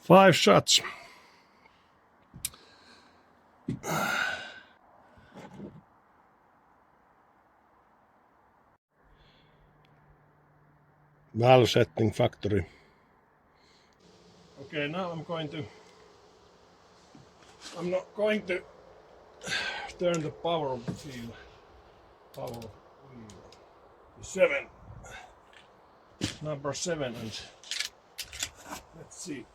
5 shots. Valve setting factory. Okay, now I'm not going to turn the power wheel to 7, number 7, and let's see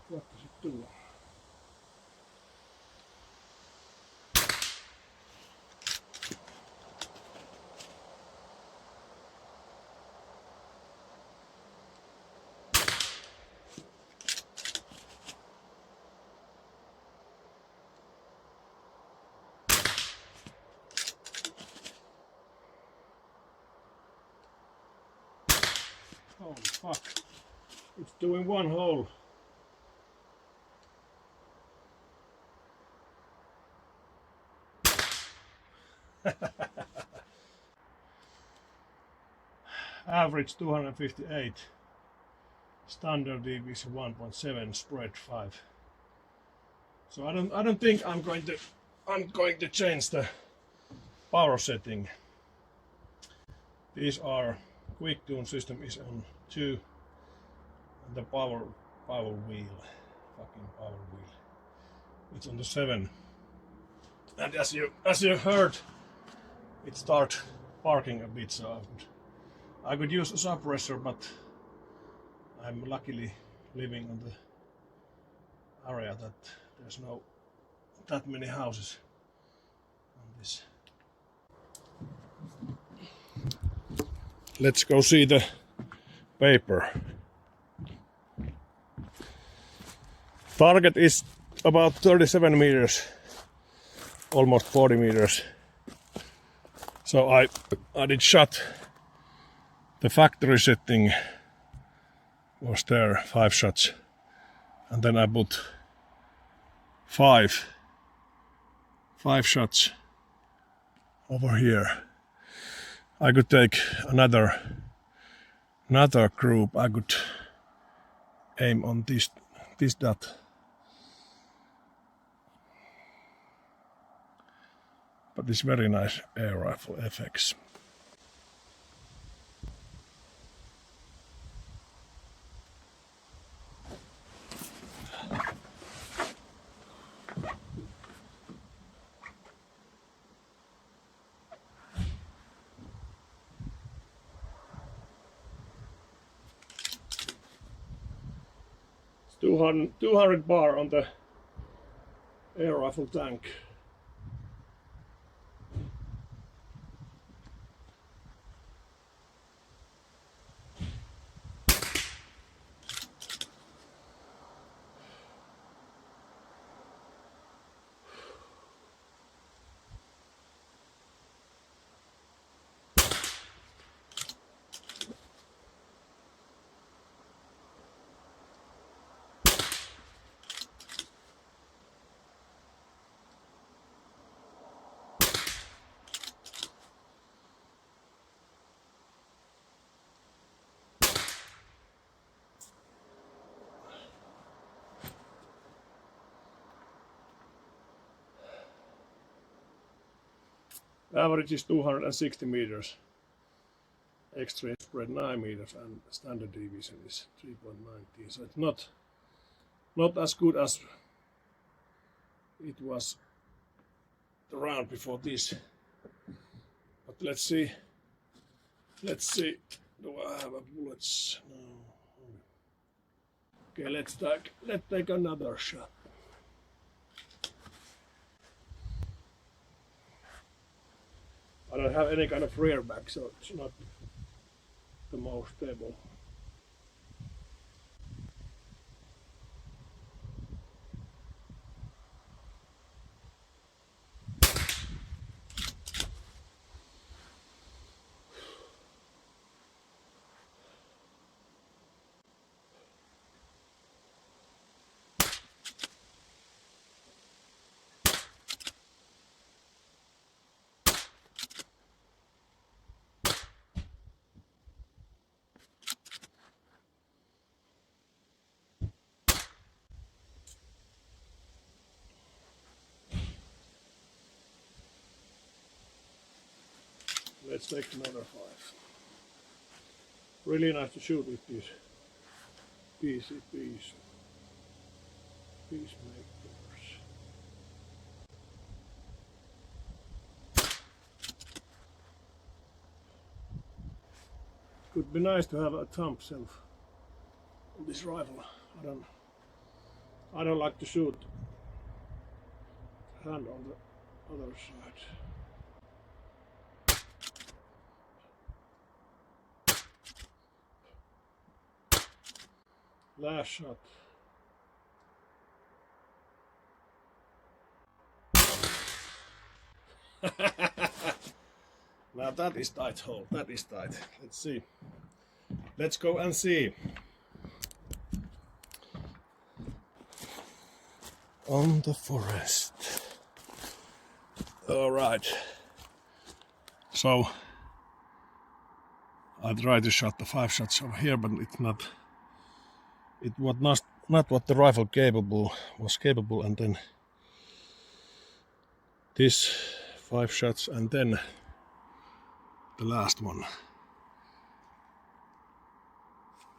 what does it do. Holy fuck, it's doing one hole. Average 258, standard deviation 1.7, spread 5. So I don't think I'm going to change the power setting. These are quick tune system is on 2, and the power wheel, fucking power wheel, it's on the 7. And as you heard, it start barking a bit, so I could use a suppressor, but I'm luckily living on the area that there's no that many houses on this. Let's go see the paper. Target is about 37 meters, almost 40 meters. So I did shot. The factory setting was there, 5 shots, and then I put 5 shots over here. I could take another group. I could aim on this dot. But it's very nice air rifle FX. It's 200 bar on the air rifle tank. Average is 260 meters. Extreme spread 9 meters and standard deviation is 3.19. So it's not as good as it was the round before this. But let's see. Do I have a bullets? No. Okay, let's take another shot. I don't have any kind of rear back, so it's not the most stable. Let's take another 5. Really nice to shoot with these PCPs. Peacemakers. Could be nice to have a thumb self on this rifle. I don't like to shoot hand on the other side. Last shot. Now that is tight hole. That is tight. Let's see. Let's go and see. On the forest. All right. So I tried to shot the 5 shots over here, but it's not. It was not what the rifle was capable, and then this 5 shots, and then the last one.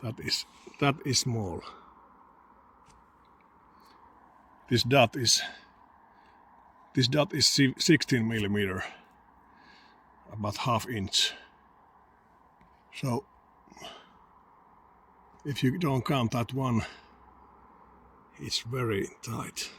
That is small. This dot is 16 millimeter, about ½ inch. So if you don't count that one, it's very tight.